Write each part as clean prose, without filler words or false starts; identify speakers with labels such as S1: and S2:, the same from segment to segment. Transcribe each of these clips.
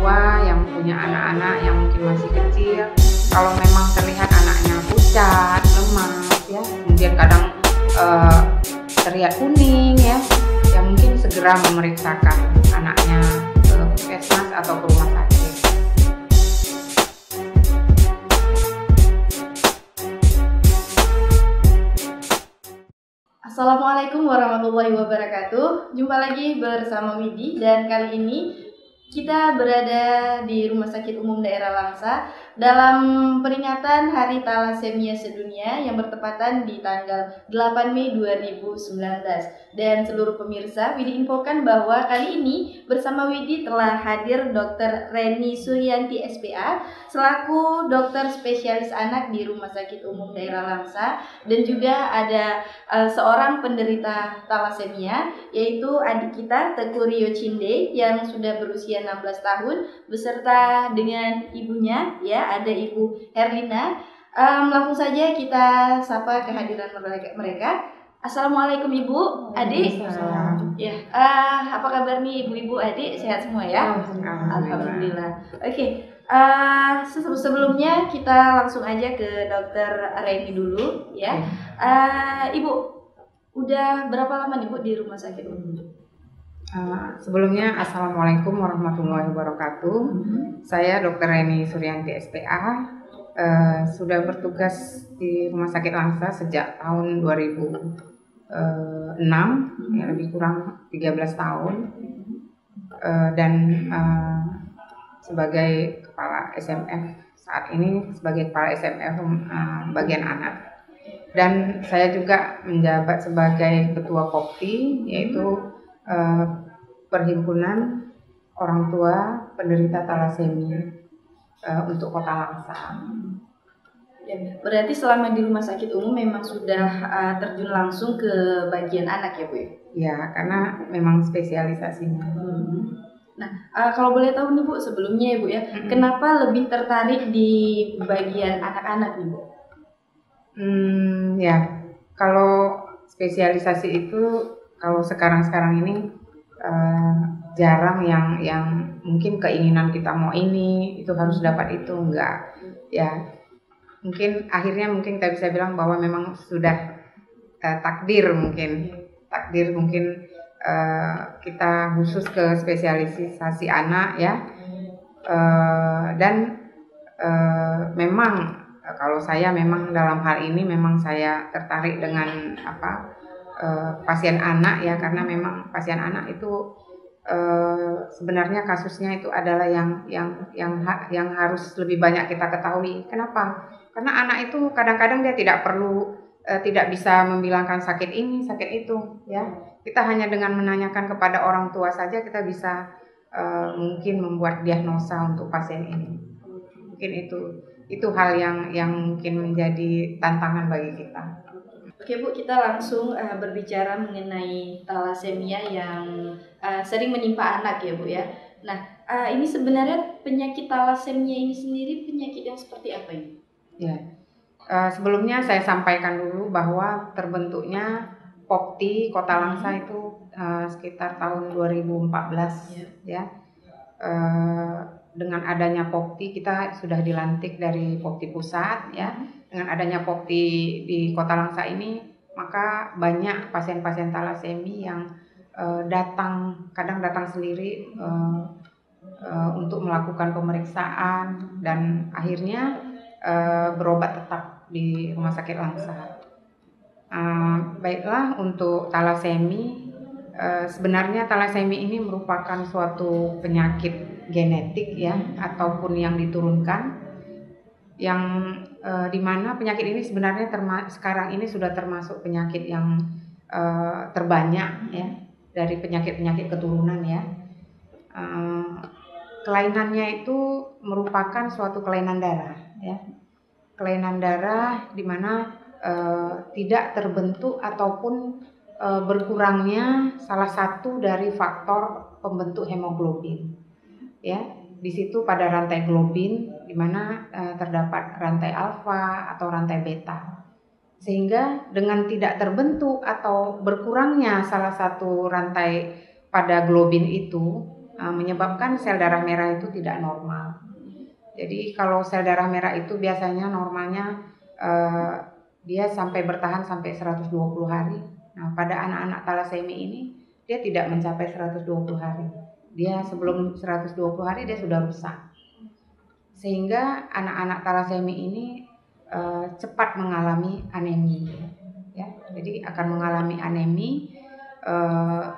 S1: tua yang punya anak-anak yang mungkin masih kecil, kalau memang terlihat anaknya pucat, lemas ya, kemudian kadang terlihat kuning ya mungkin segera memeriksakan anaknya ke puskesmas atau ke rumah sakit.
S2: Assalamualaikum warahmatullahi wabarakatuh. Jumpa lagi bersama Widi, dan kali ini kita berada di Rumah Sakit Umum Daerah Langsa dalam peringatan Hari Thalassemia Sedunia yang bertepatan di tanggal 8 Mei 2019. Dan seluruh pemirsa, Widi infokan bahwa kali ini bersama Widi telah hadir Dr. Reni Suryanti SPA selaku dokter spesialis anak di Rumah Sakit Umum Daerah Langsa, dan juga ada seorang penderita thalassemia, yaitu adik kita Teguh Rio Cinde yang sudah berusia 16 tahun beserta dengan ibunya ya, ada Ibu Herlina. Langsung saja kita sapa kehadiran mereka. Assalamualaikum Ibu, Adik. Ya, apa kabar nih Ibu-ibu, Adik? Sehat semua ya? Alhamdulillah. Oke. Sebelumnya kita langsung aja ke Dokter Reni dulu ya. Ibu, udah berapa lama nih Bu di rumah sakit umum?
S1: Sebelumnya Assalamualaikum warahmatullahi wabarakatuh. Saya Dr. Reni Suryanti SPA, sudah bertugas di Rumah Sakit Langsa sejak tahun 2006, ya, lebih kurang 13 tahun, dan sebagai kepala SMF saat ini, sebagai kepala SMF bagian anak. Dan saya juga menjabat sebagai ketua Kopti, yaitu Perhimpunan Orang Tua Penderita Thalassemia untuk Kota Langsa.
S2: Ya, berarti selama di rumah sakit umum memang sudah terjun langsung ke bagian anak ya Bu?
S1: Ya, karena memang spesialisasinya.
S2: Nah, kalau boleh tahu nih Bu, sebelumnya ya Bu ya, kenapa lebih tertarik di bagian anak-anak nih Bu?
S1: Ya, kalau spesialisasi itu kalau sekarang ini jarang yang mungkin keinginan kita mau ini itu harus dapat itu, enggak ya. Mungkin akhirnya kita bisa bilang bahwa memang sudah takdir mungkin kita khusus ke spesialisasi anak ya, dan memang kalau saya memang dalam hal ini memang saya tertarik dengan pasien anak ya, karena memang pasien anak itu sebenarnya kasusnya itu adalah yang harus lebih banyak kita ketahui. Kenapa? Karena anak itu kadang-kadang dia tidak bisa membilangkan sakit ini, sakit itu ya. Kita hanya dengan menanyakan kepada orang tua saja kita bisa mungkin membuat diagnosa untuk pasien ini. Mungkin itu hal yang mungkin menjadi tantangan bagi kita.
S2: Oke Bu, kita langsung berbicara mengenai thalassemia yang sering menimpa anak ya Bu ya. Nah, ini sebenarnya penyakit thalassemia ini sendiri penyakit yang seperti apa ini?
S1: Ya, sebelumnya saya sampaikan dulu bahwa terbentuknya Popti Kota Langsa itu sekitar tahun 2014 ya. Dengan adanya Popti kita sudah dilantik dari Popti Pusat ya. Dengan adanya Popti di Kota Langsa ini, maka banyak pasien-pasien thalassemia yang kadang datang sendiri untuk melakukan pemeriksaan dan akhirnya berobat tetap di Rumah Sakit Langsa. Baiklah, untuk thalassemia, sebenarnya thalassemia ini merupakan suatu penyakit genetik ya, ataupun yang diturunkan, yang dimana penyakit ini sebenarnya sekarang ini sudah termasuk penyakit yang terbanyak ya dari penyakit-penyakit keturunan ya. Kelainannya itu merupakan suatu kelainan darah ya, kelainan darah di mana tidak terbentuk ataupun berkurangnya salah satu dari faktor pembentuk hemoglobin ya. Di situ pada rantai globin di mana terdapat rantai alfa atau rantai beta, sehingga dengan tidak terbentuk atau berkurangnya salah satu rantai pada globin itu, menyebabkan sel darah merah itu tidak normal. Jadi kalau sel darah merah itu biasanya normalnya dia sampai bertahan sampai 120 hari. Nah, pada anak-anak talasemi ini dia tidak mencapai 120 hari. Dia sebelum 120 hari dia sudah rusak. Sehingga anak-anak talasemi ini cepat mengalami anemi. Ya, jadi akan mengalami anemi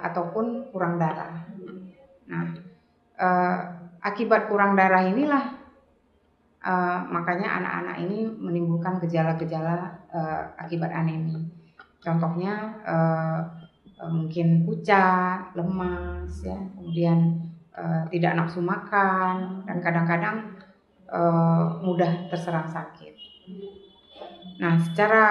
S1: ataupun kurang darah. Nah, akibat kurang darah inilah makanya anak-anak ini menimbulkan gejala-gejala akibat anemi. Contohnya mungkin pucat, lemas, ya, kemudian tidak nafsu makan, dan kadang-kadang mudah terserang sakit. Nah, secara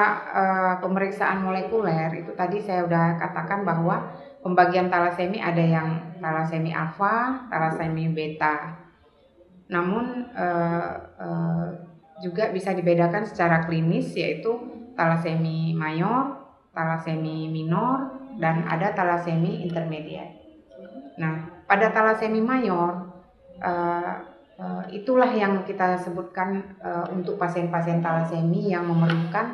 S1: pemeriksaan molekuler itu tadi saya sudah katakan bahwa pembagian talasemi ada yang talasemi alfa, talasemi beta. Namun juga bisa dibedakan secara klinis, yaitu talasemi mayor, talasemi minor, dan ada talasemi intermediate. Nah, pada talasemi mayor itulah yang kita sebutkan untuk pasien-pasien talasemi yang memerlukan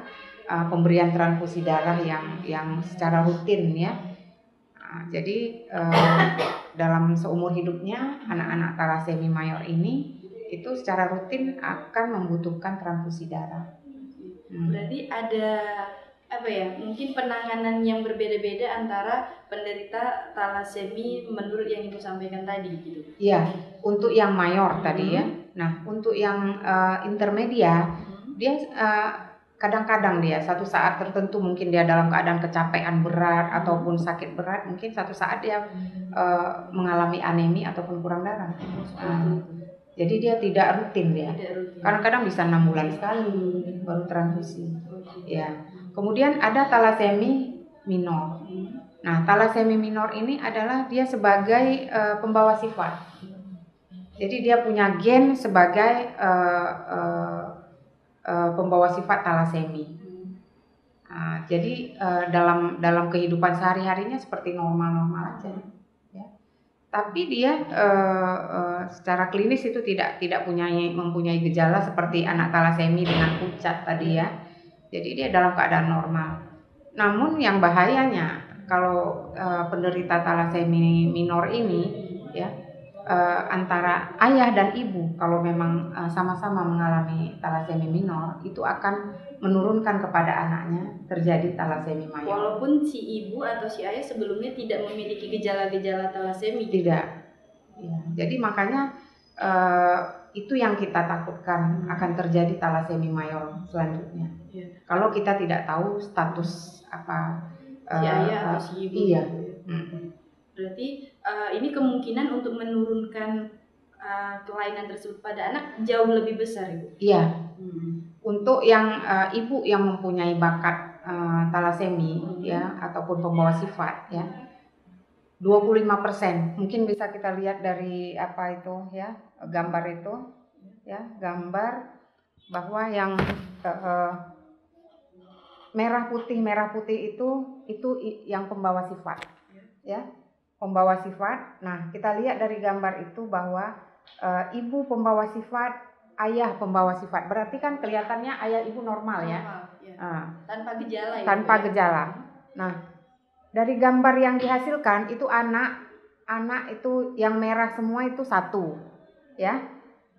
S1: pemberian transfusi darah yang secara rutin, ya. Jadi dalam seumur hidupnya anak-anak talasemi mayor ini itu secara rutin akan membutuhkan transfusi darah.
S2: Berarti ada mungkin penanganan yang berbeda-beda antara penderita talasemi menurut yang Ibu sampaikan tadi, gitu.
S1: Iya, untuk yang mayor tadi, ya. Nah, untuk yang intermedia dia kadang-kadang dia satu saat tertentu mungkin dia dalam keadaan kecapean berat ataupun sakit berat, mungkin satu saat dia mengalami anemi ataupun kurang darah. Jadi dia tidak rutin dia. Kadang-kadang bisa 6 bulan sekali baru transfusi. Ya. Kemudian ada talasemi minor. Nah, talasemi minor ini adalah dia sebagai pembawa sifat. Jadi dia punya gen sebagai pembawa sifat talasemi. Jadi dalam kehidupan sehari-harinya seperti normal-normal aja, ya. Tapi dia secara klinis itu tidak mempunyai gejala seperti anak talasemi dengan pucat tadi, ya. Jadi dia dalam keadaan normal. Namun yang bahayanya kalau penderita talasemi minor ini, ya, antara ayah dan ibu kalau memang sama-sama mengalami talasemi minor, itu akan menurunkan kepada anaknya terjadi talasemi mayor.
S2: Walaupun si ibu atau si ayah sebelumnya tidak memiliki gejala-gejala talasemi.
S1: Tidak. Ya, jadi makanya itu yang kita takutkan akan terjadi talasemi mayor selanjutnya.
S2: Ya.
S1: Kalau kita tidak tahu status apa
S2: si ayah atau si ibu.
S1: Iya.
S2: Berarti ini kemungkinan untuk menurunkan kelainan tersebut pada anak jauh lebih besar, Ibu.
S1: Iya. Untuk yang ibu yang mempunyai bakat talasemi, ya, ataupun pembawa sifat, ya, 25%. Mungkin bisa kita lihat dari apa itu, ya, gambar itu, ya, gambar bahwa yang merah putih itu yang pembawa sifat, ya, pembawa sifat. Nah, kita lihat dari gambar itu bahwa ibu pembawa sifat, ayah pembawa sifat. Berarti kan kelihatannya ayah ibu normal, ya.
S2: Tanpa gejala, ya.
S1: Tanpa gejala. Nah, dari gambar yang dihasilkan itu anak itu yang merah semua itu 1, ya.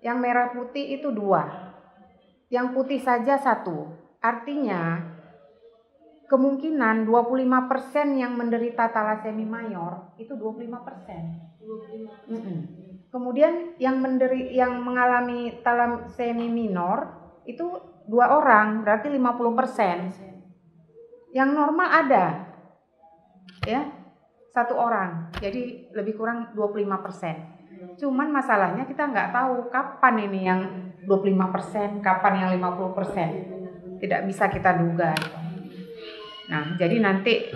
S1: Yang merah putih itu 2. Yang putih saja 1. Artinya kemungkinan 25% yang menderita talasemi mayor itu 25%. Kemudian yang mengalami talasemi minor itu 2 orang, berarti 50%. Yang normal ada, ya, 1 orang, jadi lebih kurang 25%. Cuman masalahnya kita nggak tahu kapan ini yang 25%, kapan yang 50%. Tidak bisa kita duga. Nah, jadi nanti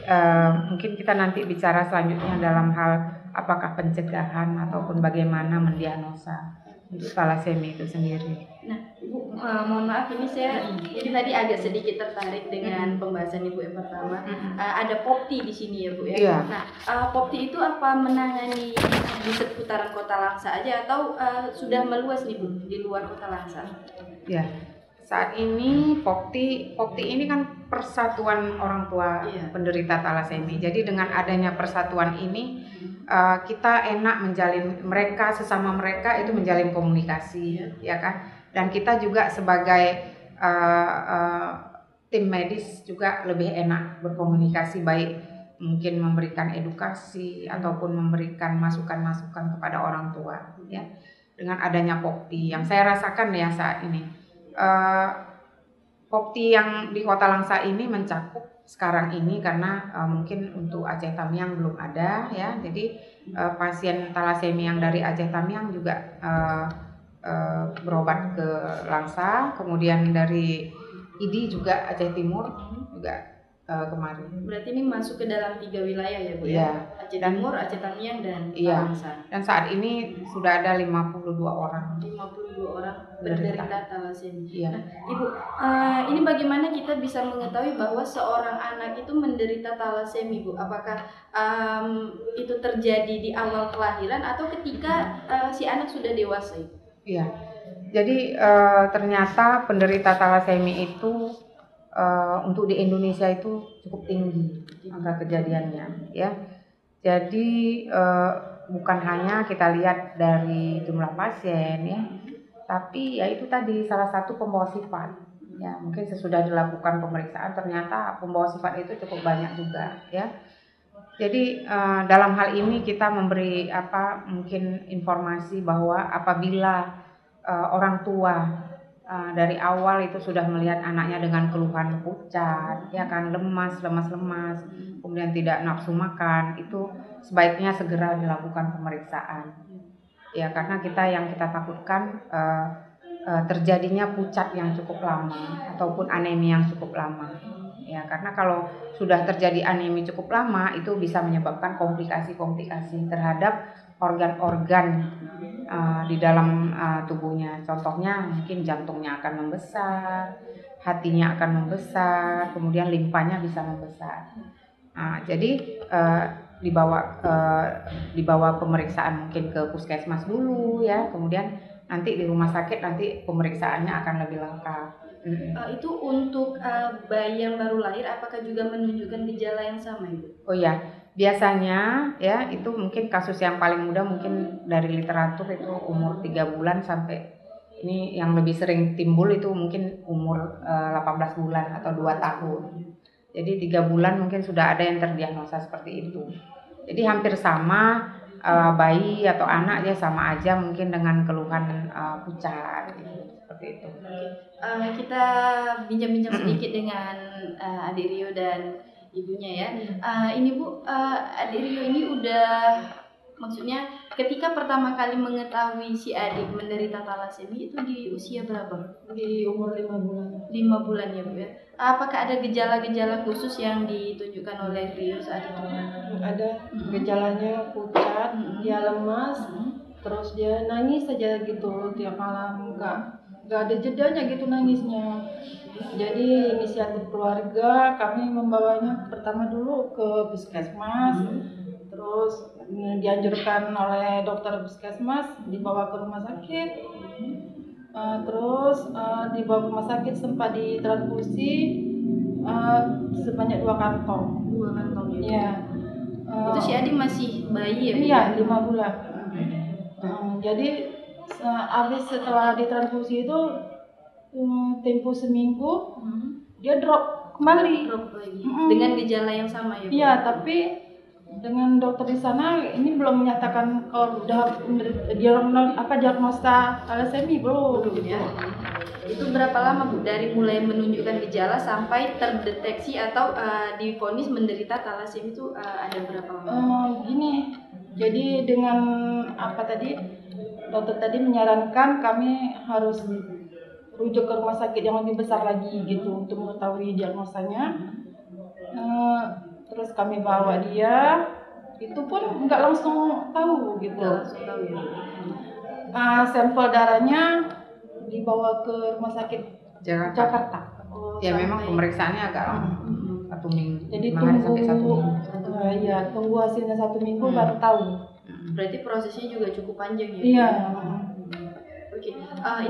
S1: mungkin kita nanti bicara selanjutnya dalam hal apakah pencegahan ataupun bagaimana mendiagnosa untuk talasemi itu sendiri.
S2: Nah, Ibu, mohon maaf ini jadi tadi agak sedikit tertarik dengan pembahasan Ibu yang pertama. Ada Popti di sini ya Bu ya.
S1: Iya.
S2: Nah, Popti itu apa menangani di seputaran Kota Langsa aja atau sudah meluas nih Bu di luar Kota Langsa?
S1: Ya, saat ini Popti ini kan persatuan orang tua penderita talasemi. Jadi dengan adanya persatuan ini kita enak menjalin mereka sesama mereka itu menjalin komunikasi, ya kan? Dan kita juga sebagai tim medis juga lebih enak berkomunikasi, baik mungkin memberikan edukasi ataupun memberikan masukan-masukan kepada orang tua, ya. Dengan adanya Popti yang saya rasakan ya saat ini, Popti yang di Kota Langsa ini mencakup sekarang ini karena mungkin untuk Aceh Tamiang belum ada ya, jadi pasien talasemi yang dari Aceh Tamiang juga berobat ke Langsa, kemudian dari ID juga Aceh Timur juga kemarin.
S2: Berarti ini masuk ke dalam 3 wilayah ya Bu
S1: ya?
S2: Aceh Timur, Aceh Tamiang dan Langsa.
S1: Dan saat ini sudah ada 52 orang.
S2: 52 orang menderita talasemi.
S1: Iya.
S2: Nah, Ibu, ini bagaimana kita bisa mengetahui bahwa seorang anak itu menderita talasemi, Bu? Apakah itu terjadi di awal kelahiran atau ketika si anak sudah dewasa?
S1: Iya. Jadi ternyata penderita talasemi itu untuk di Indonesia itu cukup tinggi angka kejadiannya, ya. Jadi bukan hanya kita lihat dari jumlah pasien, ya, tapi ya itu tadi salah satu pembawa sifat. Ya, mungkin sesudah dilakukan pemeriksaan ternyata pembawa sifat itu cukup banyak juga, ya. Jadi dalam hal ini kita memberi mungkin informasi bahwa apabila orang tua dari awal itu sudah melihat anaknya dengan keluhan pucat, ya kan, lemas, kemudian tidak nafsu makan, itu sebaiknya segera dilakukan pemeriksaan. Ya, karena yang kita takutkan terjadinya pucat yang cukup lama ataupun anemia yang cukup lama. Ya, karena kalau sudah terjadi anemia cukup lama itu bisa menyebabkan komplikasi terhadap organ-organ di dalam tubuhnya. Contohnya mungkin jantungnya akan membesar, hatinya akan membesar, kemudian limpanya bisa membesar. Jadi dibawa pemeriksaan mungkin ke puskesmas dulu ya, kemudian nanti di rumah sakit nanti pemeriksaannya akan lebih lengkap.
S2: Itu untuk bayi yang baru lahir apakah juga menunjukkan gejala yang sama Ibu?
S1: Oh ya, biasanya ya itu mungkin kasus yang paling mudah mungkin dari literatur itu umur 3 bulan sampai ini yang lebih sering timbul itu mungkin umur 18 bulan atau 2 tahun. Jadi 3 bulan mungkin sudah ada yang terdiagnosa seperti itu. Jadi hampir sama bayi atau anak ya sama aja mungkin dengan keluhan pucat seperti itu.
S2: Kita bincang-bincang sedikit dengan Adik Rio dan ibunya ya. Ini Bu, Adik Rio ini udah, maksudnya ketika pertama kali mengetahui si adik menderita talasemi itu di usia berapa?
S3: Di umur 5 bulan.
S2: 5 bulan ya Bu ya. Apakah ada gejala-gejala khusus yang ditunjukkan oleh Rio saat itu?
S3: Ada gejalanya pucat, dia lemas, terus dia nangis saja gitu tiap malam, nggak ada jedanya gitu nangisnya. Jadi inisiatif keluarga kami membawanya pertama dulu ke puskesmas, terus dianjurkan oleh dokter puskesmas dibawa ke rumah sakit, terus dibawa ke rumah sakit sempat ditransfusi sebanyak 2 kantong.
S2: 2 kantong ya?
S3: Iya.
S2: Itu si adik masih bayi ya?
S3: Iya, 5 bulan. Jadi habis setelah ditransfusi itu tempo seminggu dia drop kembali.
S2: Drop lagi. Dengan gejala yang sama ya?
S3: Iya, tapi dengan dokter di sana ini belum menyatakan kalau udah diagnosa talasemi belum
S2: ya. Itu berapa lama Bu dari mulai menunjukkan gejala sampai terdeteksi atau divonis menderita talasemi itu ada berapa lama?
S3: Gini, jadi dengan dokter tadi menyarankan kami harus rujuk ke rumah sakit yang lebih besar lagi gitu untuk mengetahui diagnosanya. Terus kami bawa dia, itu pun nggak langsung tahu gitu.
S2: Nggak langsung tahu ya.
S3: sampel darahnya dibawa ke rumah sakit Jakarta.
S1: Ya memang pemeriksaannya agak lama, 1 minggu.
S3: Jadi
S1: 5 hari sampai 1 minggu.
S3: Tunggu hasilnya 1 minggu baru tahu.
S2: Berarti prosesnya juga cukup panjang ya?
S3: Iya.
S2: Oke,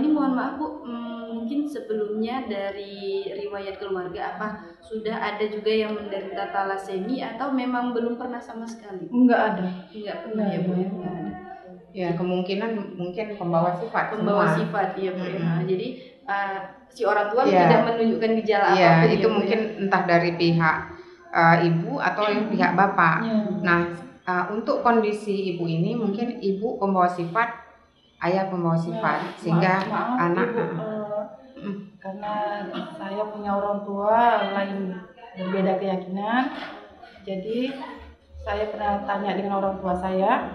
S2: ini mohon maaf Bu, mungkin sebelumnya dari riwayat keluarga apa sudah ada juga yang menderita talasemia atau memang belum pernah sama sekali?
S3: Enggak ada.
S2: Enggak pernah ya Bu ya? Enggak ada.
S1: Ya kemungkinan mungkin pembawa sifat.
S2: Pembawa
S1: semua.
S2: sifat ya Bu ya. Jadi si orang tua
S1: Iya.
S2: tidak menunjukkan gejala
S1: Iya,
S2: apapun.
S1: itu
S2: ya, Bu,
S1: mungkin entah dari pihak ibu atau pihak bapak. Nah, untuk kondisi ibu ini mungkin ibu pembawa sifat, ayah pembawa sifat, sehingga
S3: maaf,
S1: anak
S3: Ibu, karena saya punya orang tua lain berbeda keyakinan, jadi saya pernah tanya dengan orang tua saya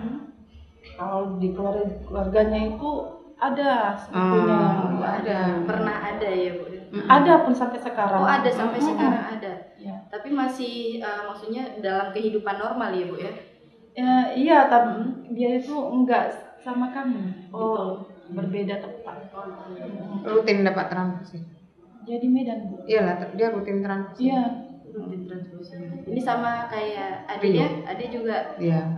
S3: kalau di keluarganya itu ada sepupunya yang
S1: ada.
S2: Pernah ada ya Bu?
S3: Ada pun sampai sekarang.
S2: Oh ada sampai sekarang ada.
S3: Ya.
S2: Tapi masih maksudnya dalam kehidupan normal ya Bu ya?
S3: Iya, tapi dia itu enggak sama kami, gitu. Berbeda tempat.
S1: Rutin dapat transfusi.
S3: Jadi Medan Bu.
S1: Iyalah, dia rutin transfusi.
S3: Iya.
S2: Rutin transfusi. Ini sama kayak adik ya? Adik juga.
S1: Iya.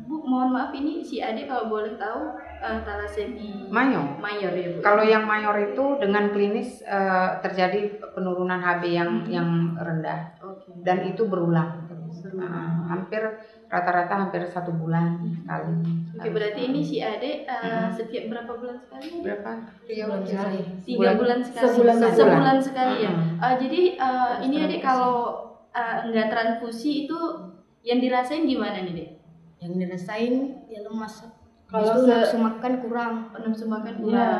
S2: Bu, mohon maaf ini si adik kalau boleh tahu talasemia mayor ya Bu?
S1: Kalau yang mayor itu dengan klinis terjadi penurunan HB yang rendah.
S2: Okay.
S1: Dan itu berulang terus. Hampir rata-rata hampir 1 bulan sekali.
S2: Oke, berarti ini si adik setiap berapa bulan sekali?
S1: Berapa?
S2: 3 bulan sekali. 3
S1: Bulan.
S2: bulan sekali.
S3: Sebulan
S2: Sekali ya. Jadi ini adik kalau enggak transfusi itu yang dirasain gimana nih Dek?
S4: Yang dirasain ya lemas.
S3: Kalau
S4: nafsu makan kurang.
S2: Nafsu makan kurang.
S3: Ya,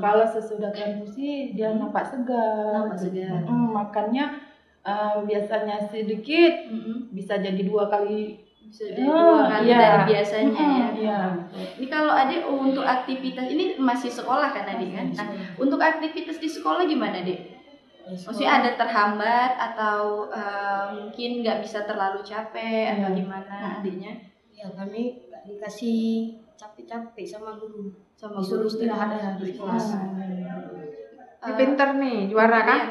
S3: kalau sesudah transfusi dia nampak segar.
S2: Nampak segar.
S3: Makannya biasanya sedikit, bisa jadi 2 kali.
S2: Bisa jadi 2 kali dari biasanya ya.
S3: Iya.
S2: Ini kalau adik untuk aktivitas ini masih sekolah kan adik kan? Nah, untuk aktivitas di sekolah gimana Dek? Maksudnya ada terhambat atau mungkin nggak bisa terlalu capek atau gimana adiknya?
S4: Ya kami nggak dikasih capek-capek sama guru.
S2: Sama
S4: Disuruh
S2: guru
S4: istirahat aja di kelas.
S1: Ini pinter nih, juara kan?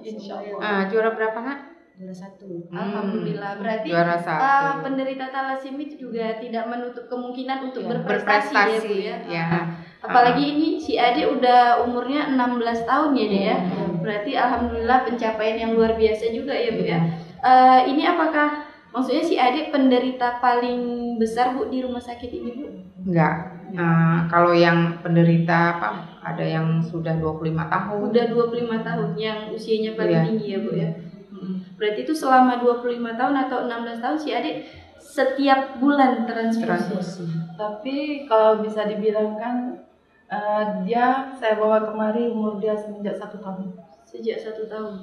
S3: Insya Allah.
S1: Juara berapa nak?
S4: Juara 1.
S2: Alhamdulillah. Berarti
S1: Juara 1.
S2: penderita talasemia itu juga tidak menutup kemungkinan untuk berprestasi ya Bu ya.
S1: Ya.
S2: Apalagi ini si adik udah umurnya 16 tahun ya Dek ya. Berarti alhamdulillah pencapaian yang luar biasa juga ya Bu ya. Ini apakah maksudnya si adik penderita paling besar Bu di rumah sakit ini Bu?
S1: Enggak. Kalau yang penderita ada yang sudah 25 tahun.
S2: Udah 25 tahun yang usianya paling
S1: Iya.
S2: tinggi ya Bu ya. Berarti itu selama 25 tahun atau 16 tahun si adik setiap bulan transfusi.
S3: Tapi kalau bisa dibilang kan saya bawa kemari umur dia semenjak 1 tahun.
S2: Sejak 1 tahun.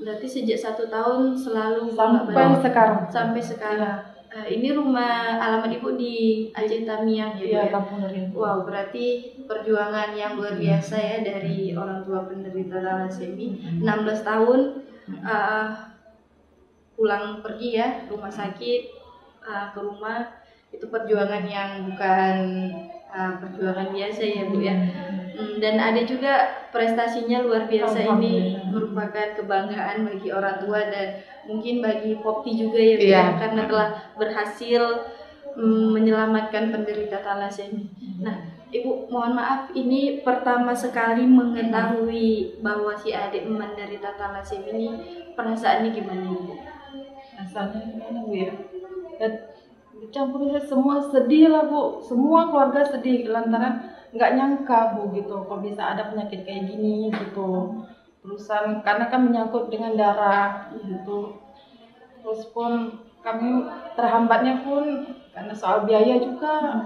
S2: Berarti sejak 1 tahun selalu
S3: Sampai sekarang.
S2: Sampai sekarang. Ini rumah alamat Ibu di Aceh Tamiang ya Bu
S3: Iya,
S2: ya.
S3: Kampung Nuril.
S2: Wow, berarti perjuangan yang luar biasa ya dari orang tua penderita talasemia. 16 tahun pulang pergi ya rumah sakit ke rumah, itu perjuangan yang bukan perjuangan biasa ya Bu ya. Dan ada juga prestasinya luar biasa, ini merupakan kebanggaan bagi orang tua dan mungkin bagi Popti juga ya Bu ya, karena telah berhasil menyelamatkan penderita talasemia. Nah Ibu mohon maaf, ini pertama sekali mengetahui bahwa si adik menderita talasemia ini perasaannya gimana Ibu?
S3: Rasanya gimana Bu ya? Dicampur semua sedih lah Bu, semua keluarga sedih lantaran nggak nyangka Bu gitu, kok bisa ada penyakit kayak gini gitu. Terusan karena kan menyangkut dengan darah gitu. Terus pun kami terhambatnya pun karena soal biaya juga.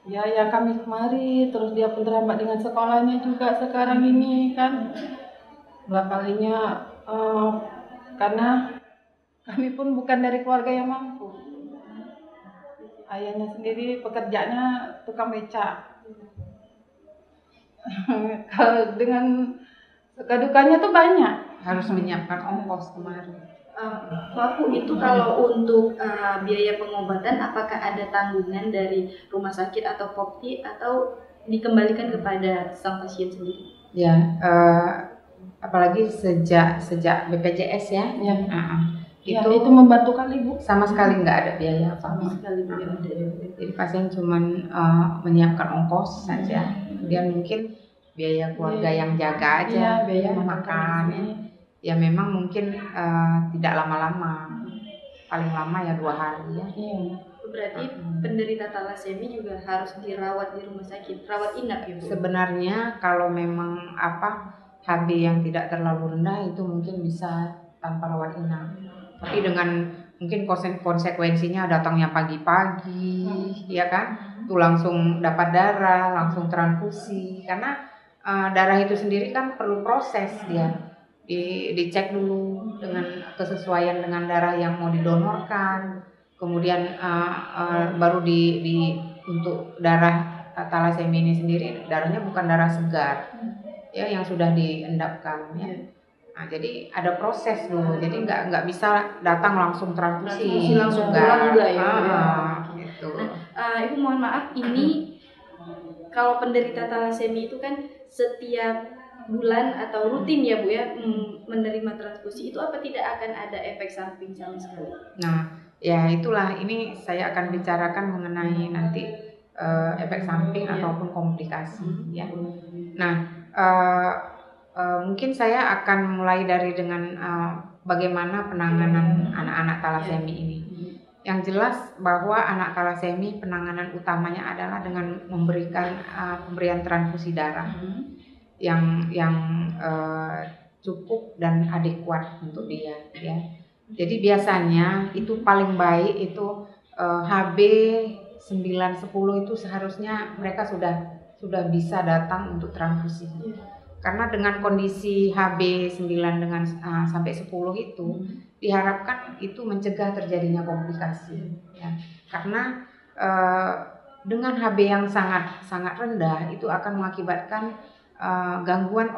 S3: Biaya kami kemari, terus dia pun terhambat dengan sekolahnya juga sekarang ini kan. Kalinya karena kami pun bukan dari keluarga yang mampu. Ayahnya sendiri pekerjaannya tukang becak. Kalau dengan suka dukanya tuh banyak.
S1: Harus menyiapkan ongkos kemarin.
S2: Maaf Bu, itu kalau untuk biaya pengobatan apakah ada tanggungan dari rumah sakit atau Popti atau dikembalikan kepada sang pasien sendiri?
S1: Ya, apalagi sejak BPJS ya,
S3: Ya.
S1: itu
S3: membantu kali Bu.
S1: sama sekali nggak ada biaya apa-apa.
S2: Sekali tidak ada.
S1: Jadi pasien cuman menyiapkan ongkos saja, kemudian mungkin biaya keluarga yang jaga aja,
S3: biaya
S1: makan. Ya memang mungkin tidak lama-lama, paling lama ya 2 hari ya.
S2: Berarti penderita talasemi juga harus dirawat di rumah sakit, rawat inap ya Bu?
S1: Sebenarnya kalau memang HB yang tidak terlalu rendah itu mungkin bisa tanpa rawat inap. Tapi dengan mungkin konsekuensinya datangnya pagi-pagi, ya kan? Tuh langsung dapat darah, langsung transfusi. Karena darah itu sendiri kan perlu proses dia. Dicek dulu dengan kesesuaian dengan darah yang mau didonorkan. Kemudian baru untuk darah talasemi ini sendiri, darahnya bukan darah segar. Ya, yang sudah diendapkan ya. Nah, jadi ada proses dulu, jadi nggak bisa datang langsung transfusi
S2: langsung pulang juga ya.
S1: Gitu.
S2: Ibu mohon maaf, ini kalau penderita talasemi itu kan setiap bulan atau rutin ya Bu ya menerima transfusi, itu apa tidak akan ada efek samping sama sekali?
S1: Nah, ya itulah, ini saya akan bicarakan mengenai nanti efek samping ataupun komplikasi ya. Nah, mungkin saya akan mulai dari dengan bagaimana penanganan anak-anak talasemi ini. Yang jelas bahwa anak talasemi penanganan utamanya adalah dengan memberikan pemberian transfusi darah yang cukup dan adekuat untuk dia ya. Jadi biasanya itu paling baik itu HB 9-10 itu seharusnya mereka sudah bisa datang untuk transfusi. Karena dengan kondisi HB 9 dengan sampai 10 itu diharapkan itu mencegah terjadinya komplikasi ya. Karena dengan HB yang sangat rendah itu akan mengakibatkan gangguan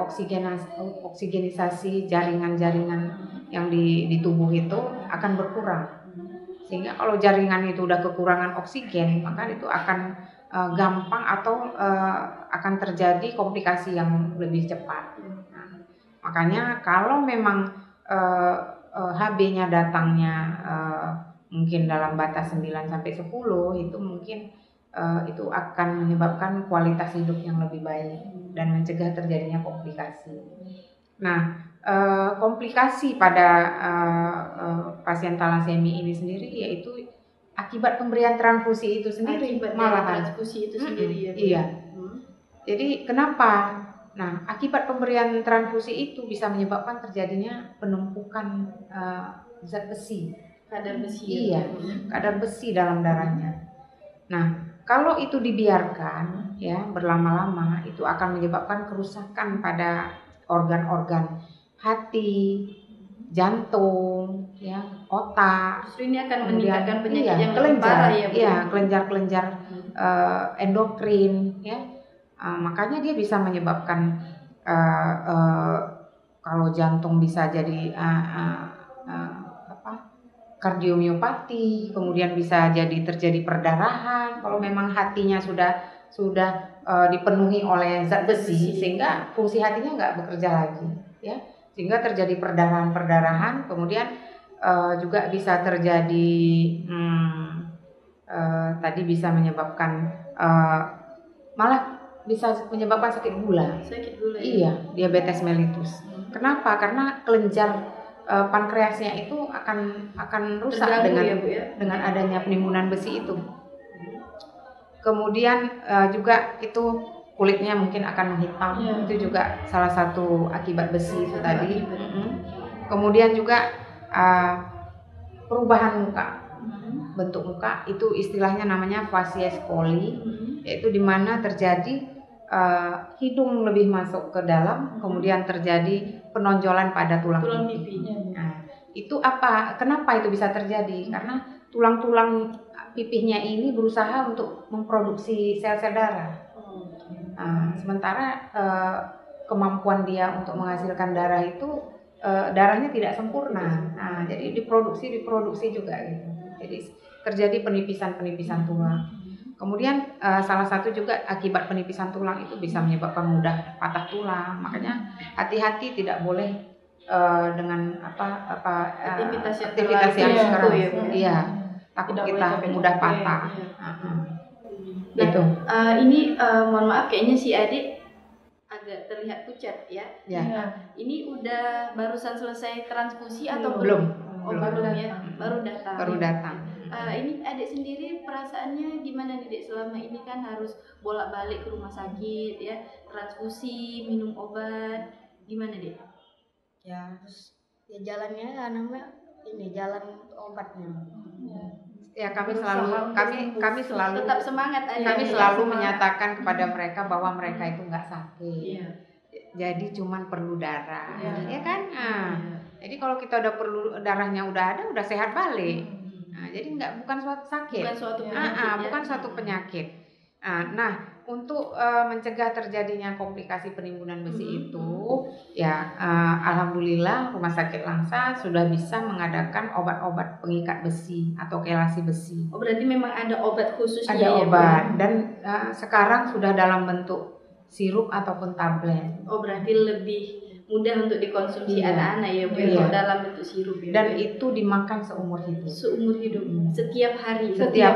S1: oksigenisasi jaringan-jaringan yang di tubuh itu akan berkurang. Sehingga kalau jaringan itu udah kekurangan oksigen, maka itu akan gampang atau akan terjadi komplikasi yang lebih cepat. Nah, makanya kalau memang HB-nya datangnya mungkin dalam batas 9-10 itu mungkin itu akan menyebabkan kualitas hidup yang lebih baik dan mencegah terjadinya komplikasi. Nah, komplikasi pada pasien talasemi ini sendiri yaitu akibat pemberian transfusi itu sendiri,
S2: transfusi itu sendiri ya.
S1: Iya. Jadi kenapa? Nah, akibat pemberian transfusi itu bisa menyebabkan terjadinya penumpukan zat besi,
S2: kadar besi.
S1: Iya, kadar besi dalam darahnya. Nah, kalau itu dibiarkan ya berlama-lama itu akan menyebabkan kerusakan pada organ-organ hati, jantung, ya, otak.
S2: Justru ini akan meningkatkan penyakit yang
S1: kelenjar,
S2: parah ya, Bu.
S1: Iya, kelenjar-kelenjar endokrin, ya. Makanya dia bisa menyebabkan kalau jantung bisa jadi kardiomiopati, kemudian bisa jadi terjadi perdarahan. Kalau memang hatinya sudah dipenuhi oleh zat besi, sehingga fungsi hatinya nggak bekerja lagi, ya. Sehingga terjadi perdarahan, kemudian juga bisa terjadi tadi bisa menyebabkan malah bisa menyebabkan sakit gula. Iya, diabetes mellitus. Kenapa? Karena kelenjar pankreasnya itu akan rusak dengan adanya penimbunan besi itu. Kemudian juga itu kulitnya mungkin akan menghitam, itu juga salah satu akibat besi itu tadi. Kemudian juga perubahan muka, bentuk muka itu istilahnya namanya facies coli, yaitu di mana terjadi hidung lebih masuk ke dalam, kemudian terjadi penonjolan pada tulang pipi. Nah, itu apa? Kenapa itu bisa terjadi? Karena tulang-tulang pipihnya ini berusaha untuk memproduksi sel-sel darah. Sementara kemampuan dia untuk menghasilkan darah itu darahnya tidak sempurna. Nah, jadi diproduksi juga gitu. Jadi terjadi penipisan tulang. Kemudian salah satu juga akibat penipisan tulang itu bisa menyebabkan mudah patah tulang. Makanya hati-hati, tidak boleh dengan aktivitas yang sekarang. Iya, takut kita mudah patah. Gitu.
S2: Ini mohon maaf, kayaknya si adik agak terlihat pucat ya. Ini udah barusan selesai transfusi atau belum? Belum ya, baru datang. Ini adik sendiri perasaannya gimana nih, Dek? Selama ini kan harus bolak-balik ke rumah sakit ya, transfusi, minum obat, gimana, Dek?
S4: Ya, terus ya jalannya namanya ini jalan obatnya.
S1: Ya, kami selalu
S2: tetap semangat aja.
S1: Kami selalu menyatakan kepada mereka bahwa mereka itu nggak sakit. Jadi cuman perlu darah, ya kan? Jadi kalau kita udah perlu darahnya udah sehat balik. Jadi bukan suatu sakit. Bukan suatu penyakit. Nah, untuk mencegah terjadinya komplikasi penimbunan besi itu, ya alhamdulillah Rumah Sakit Langsa sudah bisa mengadakan obat-obat pengikat besi atau kelasi besi.
S2: Oh, berarti memang ada obat khususnya.
S1: Ada obat dan sekarang sudah dalam bentuk sirup ataupun tablet.
S2: Oh, berarti lebih mudah untuk dikonsumsi anak-anak ya, Bu, dalam bentuk sirup ya.
S1: Dan itu dimakan seumur hidup.
S2: Setiap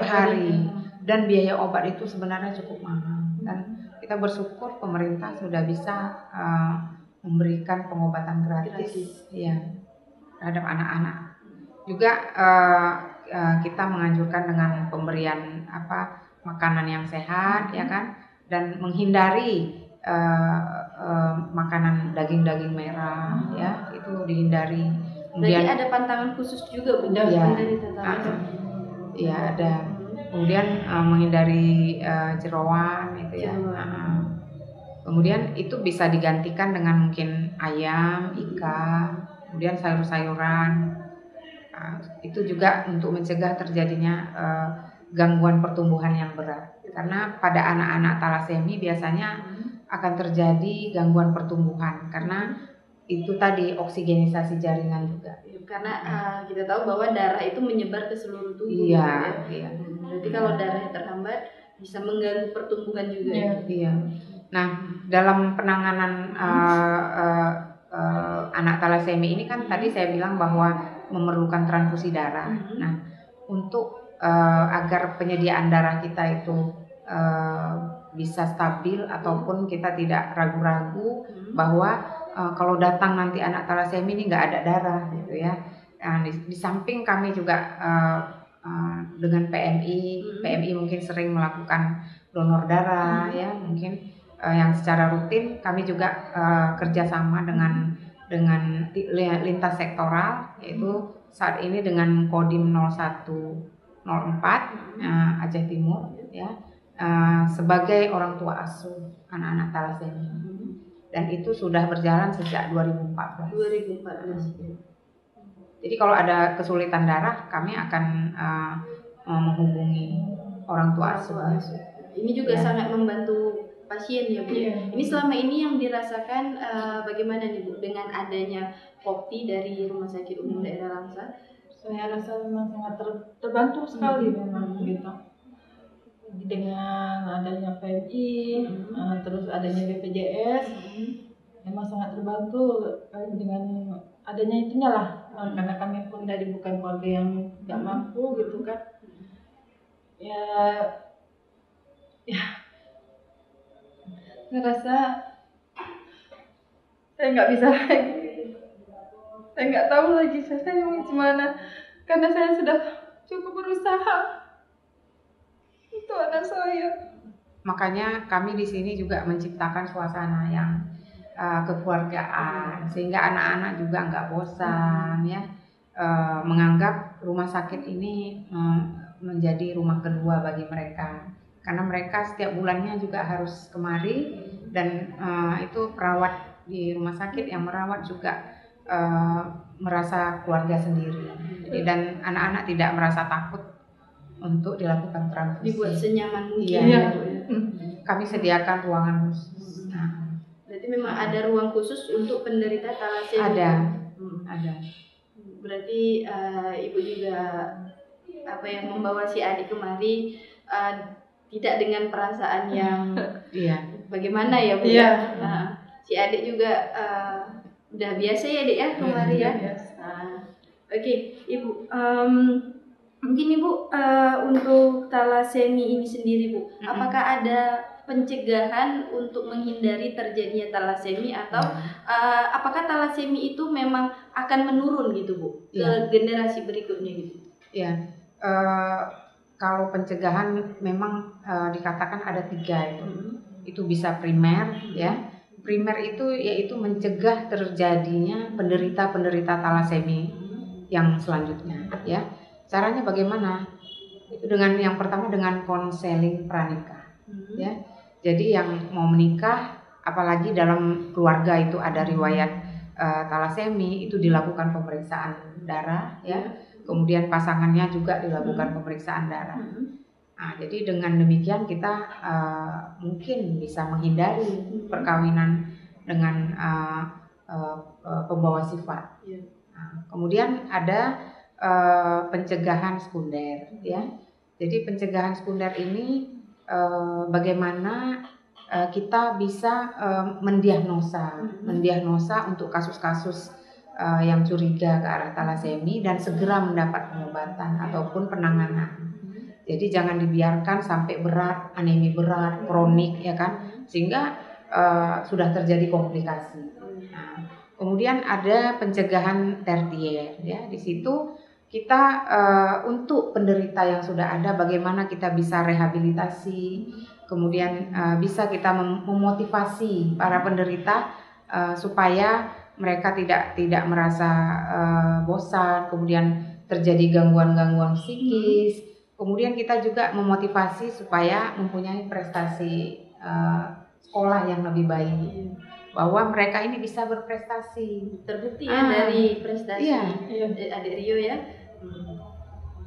S2: hari.
S1: Dan biaya obat itu sebenarnya cukup mahal. Dan kita bersyukur pemerintah sudah bisa memberikan pengobatan gratis. Ya, terhadap anak-anak. Juga kita menganjurkan dengan pemberian makanan yang sehat, ya kan, dan menghindari makanan daging merah, ya, itu dihindari.
S2: Kemudian ada pantangan khusus juga, Bu, dari
S1: ya ada. Kemudian menghindari jeroan itu ya. Kemudian itu bisa digantikan dengan mungkin ayam, ikan, kemudian sayur-sayuran. Itu juga untuk mencegah terjadinya gangguan pertumbuhan yang berat. Karena pada anak-anak talasemi biasanya akan terjadi gangguan pertumbuhan karena itu tadi oksigenisasi jaringan juga.
S2: Karena kita tahu bahwa darah itu menyebar ke seluruh tubuh.
S1: Iya.
S2: Berarti kalau darahnya terhambat bisa mengganggu pertumbuhan juga.
S1: Iya. Nah, dalam penanganan anak talasemi ini kan tadi saya bilang bahwa memerlukan transfusi darah. Nah, untuk agar penyediaan darah kita itu bisa stabil ataupun kita tidak ragu-ragu bahwa kalau datang nanti anak talasemi ini nggak ada darah gitu ya. Di samping kami juga dengan PMI mungkin sering melakukan donor darah ya, mungkin yang secara rutin kami juga kerjasama dengan lintas sektoral, yaitu saat ini dengan Kodim 0104 Aceh Timur ya, sebagai orang tua asuh anak-anak talasemi, dan itu sudah berjalan sejak 2014. Jadi kalau ada kesulitan darah, kami akan menghubungi orang tua asuh.
S2: Ini juga sangat membantu pasien ya, Bu. Ini selama ini yang dirasakan bagaimana nih, Bu, dengan adanya kopi dari Rumah Sakit Umum Daerah Langsa?
S3: Saya rasa memang sangat terbantu sekali memang gitu. Dengan adanya PMI, terus adanya BPJS, memang sangat terbantu dengan adanya itunya lah. Karena kami pun dari bukan keluarga yang nggak mampu gitu kan. Ya, ngerasa saya nggak bisa lagi. Saya nggak tahu lagi saya mau gimana. Karena saya sudah cukup berusaha untuk anak saya.
S1: Makanya kami di sini juga menciptakan suasana yang kekeluargaan, sehingga anak-anak juga nggak bosan ya, menganggap rumah sakit ini menjadi rumah kedua bagi mereka, karena mereka setiap bulannya juga harus kemari, dan itu perawat di rumah sakit yang merawat juga merasa keluarga sendiri. Jadi, dan anak-anak tidak merasa takut untuk dilakukan transfusi.
S2: Dibuat senyaman mungkin.
S1: Iya. Kami sediakan ruangan khusus.
S2: Berarti memang ada ruang khusus untuk penderita talasemi.
S1: Ada. Ada.
S2: Berarti ibu juga membawa si adik kemari tidak dengan perasaan yang bagaimana ya Bu?
S3: Iya.
S2: Si adik juga udah biasa ya Dek ya kemari ya. Oke, Ibu. Mungkin Ibu untuk talasemi ini sendiri Bu, apakah ada pencegahan untuk menghindari terjadinya talasemi atau apakah talasemi itu memang akan menurun gitu Bu ke generasi berikutnya gitu?
S1: Ya, kalau pencegahan memang dikatakan ada 3 itu. Itu bisa primer ya. Primer itu yaitu mencegah terjadinya penderita talasemi yang selanjutnya ya. Caranya bagaimana? Itu dengan yang pertama dengan konseling pranikah ya. Jadi yang mau menikah apalagi dalam keluarga itu ada riwayat talasemi, itu dilakukan pemeriksaan darah ya. Kemudian pasangannya juga dilakukan pemeriksaan darah. Nah, jadi dengan demikian kita mungkin bisa menghindari perkawinan dengan pembawa sifat. Nah, kemudian ada pencegahan sekunder ya. Jadi pencegahan sekunder ini bagaimana kita bisa mendiagnosa untuk kasus-kasus yang curiga ke arah talasemi dan segera mendapat pengobatan ataupun penanganan. Jadi jangan dibiarkan sampai berat, anemi berat, kronik ya kan, sehingga sudah terjadi komplikasi. Nah, kemudian ada pencegahan tertier ya. Di situ kita untuk penderita yang sudah ada bagaimana kita bisa rehabilitasi, kemudian bisa kita memotivasi para penderita supaya mereka tidak merasa bosan, kemudian terjadi gangguan-gangguan psikis. Kemudian kita juga memotivasi supaya mempunyai prestasi sekolah yang lebih baik, bahwa mereka ini bisa berprestasi.
S2: Terbukti ya dari prestasi Adik Rio ya.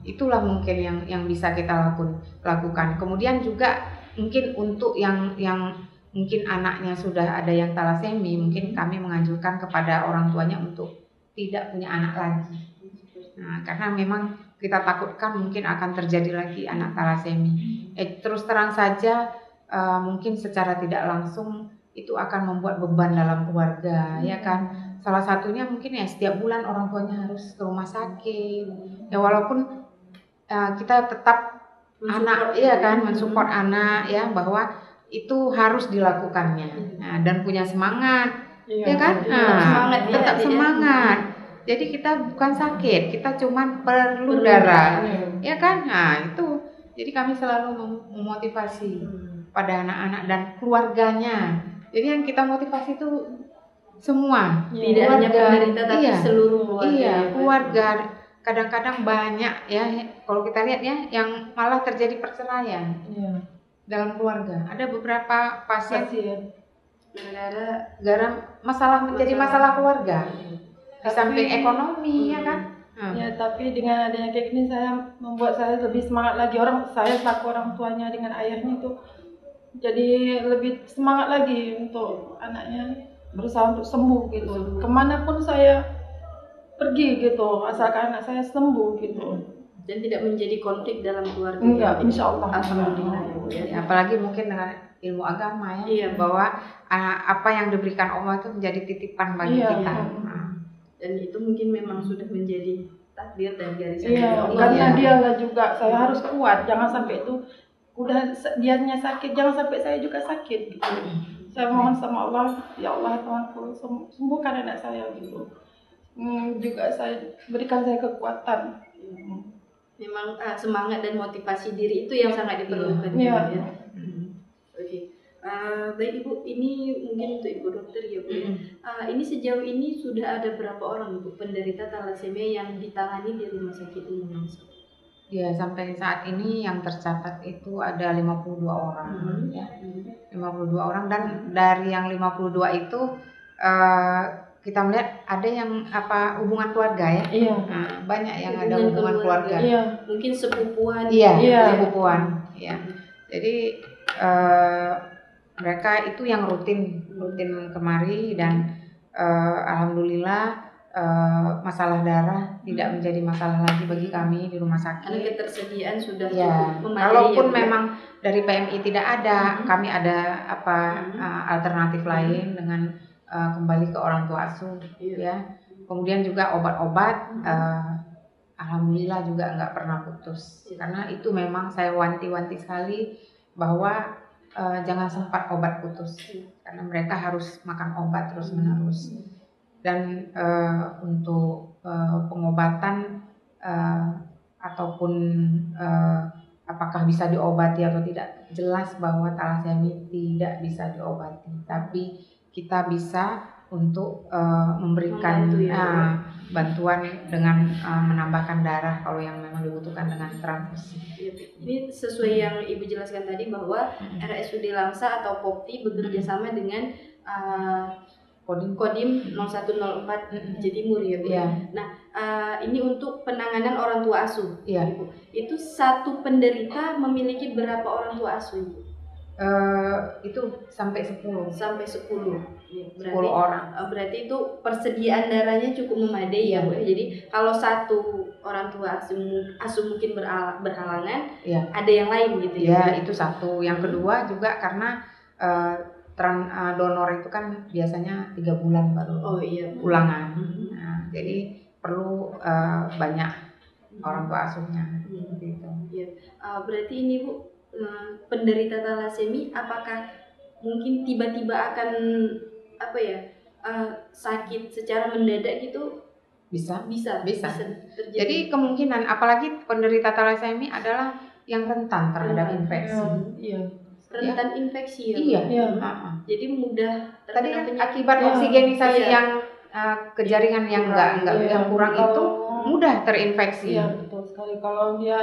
S1: Itulah mungkin yang bisa kita lakukan. Kemudian juga mungkin untuk yang mungkin anaknya sudah ada yang talasemi, mungkin kami menganjurkan kepada orang tuanya untuk tidak punya anak lagi. Nah, karena memang kita takutkan mungkin akan terjadi lagi anak talasemi. Terus terang saja mungkin secara tidak langsung itu akan membuat beban dalam keluarga, ya kan. Salah satunya mungkin ya setiap bulan orang tuanya harus ke rumah sakit. Ya walaupun kita tetap mensupport anak ya, bahwa itu harus dilakukannya dan punya semangat, ya kan. Tetap semangat. Jadi kita bukan sakit, kita cuma perlu darah, ya kan. Nah itu, jadi kami selalu memotivasi pada anak-anak dan keluarganya. Jadi yang kita motivasi itu semua,
S2: tidak hanya penderita tapi seluruh keluarga.
S1: Iya, keluarga. Kadang-kadang banyak ya, kalau kita lihat ya, yang malah terjadi perceraian dalam keluarga. Ada beberapa pasien gara-gara menjadi masalah keluarga. Di samping ekonomi ya kan.
S3: Ya, tapi dengan adanya kayak gini membuat saya lebih semangat lagi. Saya selaku orang tuanya dengan ayahnya itu jadi lebih semangat lagi untuk anaknya berusaha untuk sembuh gitu. Kemanapun saya pergi gitu, asalkan anak saya sembuh gitu.
S2: Dan tidak menjadi konflik dalam keluarga.
S3: Enggak, insya Allah.
S2: Alhamdulillah.
S1: Apalagi mungkin dengan ilmu agama ya, bahwa apa yang diberikan Allah itu menjadi titipan bagi kita.
S2: Dan itu mungkin memang sudah menjadi takdir dan garisan Allah.
S3: Karena dialah juga saya harus kuat, jangan sampai itu udah dianya sakit, jangan sampai saya juga sakit gitu. Saya mohon sama Allah, ya Allah Tuhanku, sembuhkan anak saya gitu. Juga berikan saya kekuatan.
S2: Memang semangat dan motivasi diri itu yang sangat diperlukan. Oke. Baik Ibu, ini mungkin untuk Ibu dokter ya Bu. Ini sejauh ini sudah ada berapa orang Ibu penderita thalassemia yang ditangani di Rumah Sakit Umum Langsa?
S1: Ya, sampai saat ini yang tercatat itu ada 52 orang ya. 52 orang, dan dari yang 52 itu kita melihat ada yang hubungan keluarga ya. Banyak yang ada hubungan keluarga.
S2: Mungkin sepupuan.
S1: Sepupuan. Ya. Jadi mereka itu yang rutin kemari, dan alhamdulillah masalah darah tidak menjadi masalah lagi bagi kami di rumah
S2: Karena
S1: sakit.
S2: ketersediaan sudah
S1: Ya,
S2: cukup memadai.
S1: kalaupun
S2: ya, Bu,
S1: memang dari PMI tidak ada, kami ada alternatif lain dengan kembali ke orang tua asuh, ya. Kemudian juga obat-obat, alhamdulillah juga nggak pernah putus. Karena itu memang saya wanti-wanti sekali bahwa jangan sempat obat putus, karena mereka harus makan obat terus-menerus. Dan untuk pengobatan ataupun apakah bisa diobati atau tidak, jelas bahwa talasemi tidak bisa diobati, tapi kita bisa untuk memberikan
S2: Membantu, ya,
S1: bantuan dengan menambahkan darah kalau yang memang dibutuhkan dengan transfusi.
S2: Ini sesuai yang Ibu jelaskan tadi bahwa RSUD Langsa atau POPTI bekerja sama dengan Kodim 0104 Jatimur, ya, Bu.
S1: Iya.
S2: Nah, ini untuk penanganan orang tua asuh.
S1: Iya.
S2: Ibu. Itu satu penderita memiliki berapa orang tua asuh, Ibu?
S1: Itu sampai 10.
S2: Sampai 10. Ya,
S1: 10 orang.
S2: Berarti itu persediaan darahnya cukup memadai, ya, Bu. Jadi kalau satu orang tua asuh mungkin berhalangan,
S1: Iya.
S2: ada yang lain gitu,
S1: Ya,
S2: ya.
S1: itu satu. Yang kedua juga karena donor itu kan biasanya 3 bulan baru
S2: Oh iya.
S1: ulangan. Nah, jadi perlu banyak orang tua asuhnya. Seperti itu.
S2: Berarti ini, Bu, penderita talasemi apakah mungkin tiba-tiba akan sakit secara mendadak gitu?
S1: Bisa.
S2: Bisa terjadi.
S1: Jadi kemungkinan, apalagi penderita talasemi adalah yang rentan terhadap infeksi.
S3: Iya.
S2: rentan infeksi, ya, Bu?
S1: Iya.
S3: Iya.
S2: Jadi mudah
S1: Tadi
S2: terkena
S1: kan
S2: penyakit.
S1: akibat
S3: Iya.
S1: oksigenisasi
S2: Iya.
S1: yang kejaringan yang
S2: Kurang.
S1: yang kurang
S3: Kalau-
S1: itu mudah terinfeksi.
S3: Iya, betul sekali. Kalau dia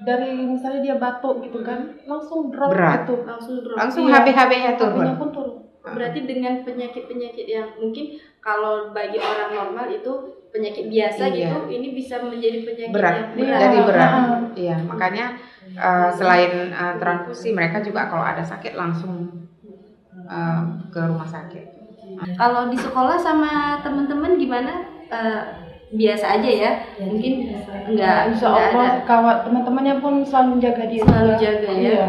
S3: dari misalnya dia batuk gitu kan, langsung drop
S1: Berat.
S3: gitu.
S2: langsung
S3: Iya.
S1: HB-HB-nya turun.
S3: HB-nya pun turun.
S2: Berarti dengan penyakit-penyakit yang mungkin kalau bagi orang normal itu penyakit biasa
S1: Iya.
S2: gitu, ini bisa menjadi penyakit
S1: Berat.
S2: yang
S3: Iya.
S2: berat.
S1: Jadi berat.
S3: Ah.
S1: Iya, makanya selain transfusi, mereka juga kalau ada sakit langsung ke rumah sakit.
S2: Kalau di sekolah sama teman-teman gimana? Biasa aja ya? Mungkin enggak
S3: Insya
S2: enggak ada.
S3: Allah kawan teman-temannya pun selalu jaga dia.
S2: Selalu
S3: juga.
S2: jaga ya.
S3: Iya.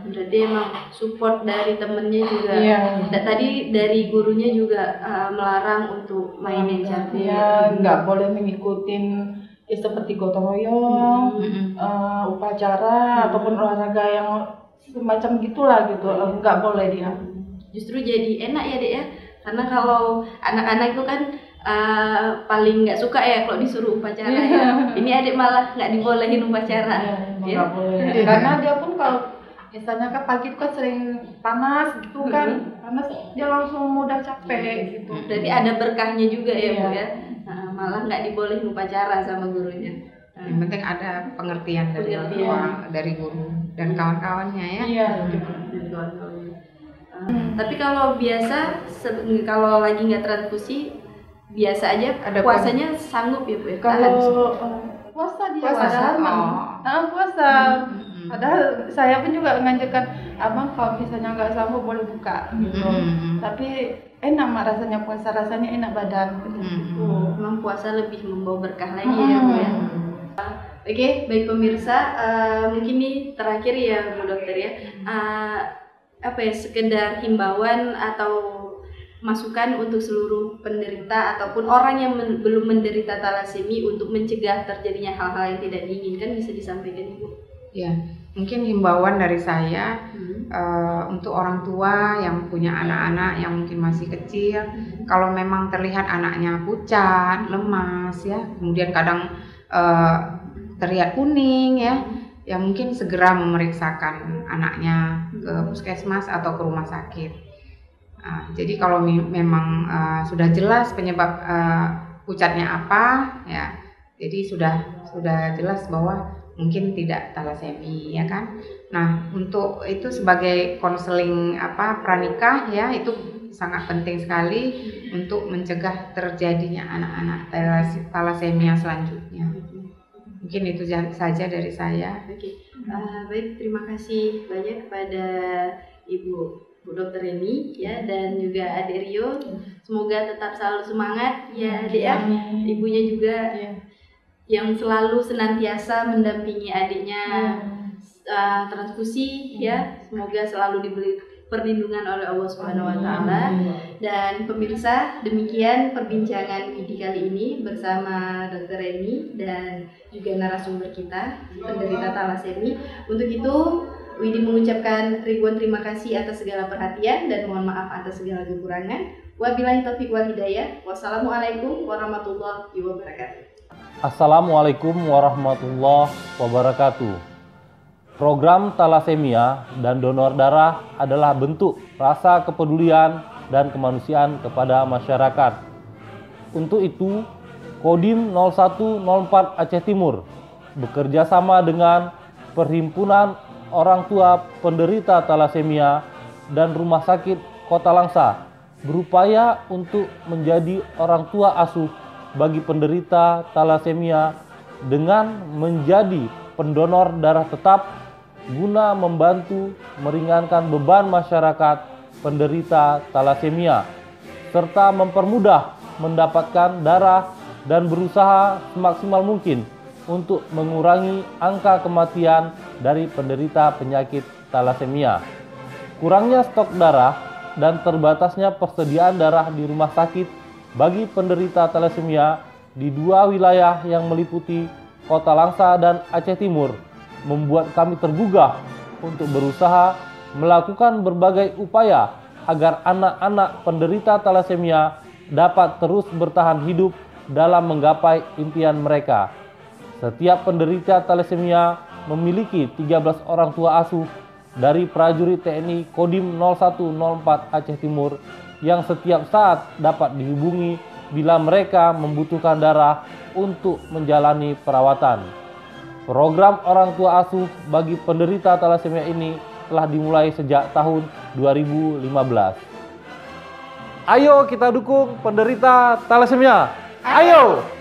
S2: Berarti emang support dari temennya juga.
S3: Iya.
S2: Tadi dari gurunya juga melarang untuk main yang cantik.
S3: Dia nggak boleh mengikutin seperti gotong royong, upacara ataupun olahraga yang semacam gitulah gitu. Nggak boleh dia.
S2: Justru jadi enak ya, Dek ya. Karena kalau anak-anak itu kan paling nggak suka ya kalau disuruh upacara ya. Ini adik malah nggak dibolehin upacara.
S3: Iya,
S2: Ya.
S3: nggak boleh. Karena dia pun kalau misalnya kan pagi itu kan sering panas gitu kan, panas dia langsung mudah capek gitu.
S2: Berarti ada berkahnya juga ya, Bu
S3: Iya.
S2: ya. Malah nggak dibolehin upacara sama gurunya.
S1: Yang penting ada pengertian dari
S2: Pengertian.
S1: orang, dari guru dan kawan-kawannya ya.
S3: Iya.
S2: Dan kawan-kawannya. Tapi kalau biasa, kalau lagi nggak transfusi, biasa aja
S1: Ada
S2: puasanya sanggup ya, Bu ya? Tahan.
S3: Kalau puasa dia
S1: Puasa.
S3: padahal puasa. Padahal saya pun juga menganjurkan abang kalau misalnya nggak sanggup boleh buka gitu. Tapi enak mak rasanya puasa, rasanya enak badan gitu.
S2: Memang puasa lebih membawa berkah lagi ya, Bu ya. Oke, baik pemirsa, mungkin ini terakhir ya, Bu Dokter ya. Sekedar himbauan atau masukan untuk seluruh penderita ataupun orang yang belum menderita talasemi untuk mencegah terjadinya hal-hal yang tidak diinginkan, bisa disampaikan, Ibu.
S1: Ya, mungkin himbauan dari saya untuk orang tua yang punya anak-anak yang mungkin masih kecil, kalau memang terlihat anaknya pucat, lemas ya, kemudian kadang terlihat kuning ya mungkin segera memeriksakan anaknya ke puskesmas atau ke rumah sakit. Jadi kalau memang sudah jelas penyebab pucatnya apa ya, jadi sudah jelas bahwa mungkin tidak talasemi ya kan. Nah, untuk itu sebagai konseling pranikah ya, itu sangat penting sekali untuk mencegah terjadinya anak-anak talasemia selanjutnya. Mungkin itu saja dari saya.
S2: Oke, baik, terima kasih banyak kepada Ibu Bu Dokter Reni ya, dan juga Adik Rio. Semoga tetap selalu semangat ya Adik ya. Ibunya juga yang selalu senantiasa mendampingi adiknya transfusi ya. Semoga selalu diberi perlindungan oleh Allah Subhanahu wa taala. Dan pemirsa, demikian perbincangan Widi kali ini bersama Dr. Reni dan juga narasumber kita penderita thalassemia. Untuk itu Widi mengucapkan ribuan terima kasih atas segala perhatian dan mohon maaf atas segala kekurangan. Wabillahi taufiq wal hidayah. Wassalamualaikum warahmatullahi wabarakatuh.
S5: Assalamualaikum warahmatullahi wabarakatuh. Program thalassemia dan donor darah adalah bentuk rasa kepedulian dan kemanusiaan kepada masyarakat. Untuk itu, Kodim 0104 Aceh Timur bekerja sama dengan Perhimpunan Orang Tua Penderita Thalassemia dan Rumah Sakit Kota Langsa berupaya untuk menjadi orang tua asuh bagi penderita thalassemia dengan menjadi pendonor darah tetap guna membantu meringankan beban masyarakat penderita thalassemia serta mempermudah mendapatkan darah dan berusaha semaksimal mungkin untuk mengurangi angka kematian dari penderita penyakit thalassemia. Kurangnya stok darah dan terbatasnya persediaan darah di rumah sakit bagi penderita thalassemia di dua wilayah yang meliputi Kota Langsa dan Aceh Timur membuat kami tergugah untuk berusaha melakukan berbagai upaya agar anak-anak penderita thalassemia dapat terus bertahan hidup dalam menggapai impian mereka. Setiap penderita thalassemia memiliki 13 orang tua asuh dari prajurit TNI Kodim 0104 Aceh Timur yang setiap saat dapat dihubungi bila mereka membutuhkan darah untuk menjalani perawatan. Program orang tua asuh bagi penderita thalassemia ini telah dimulai sejak tahun 2015. Ayo kita dukung penderita thalassemia. Ayo!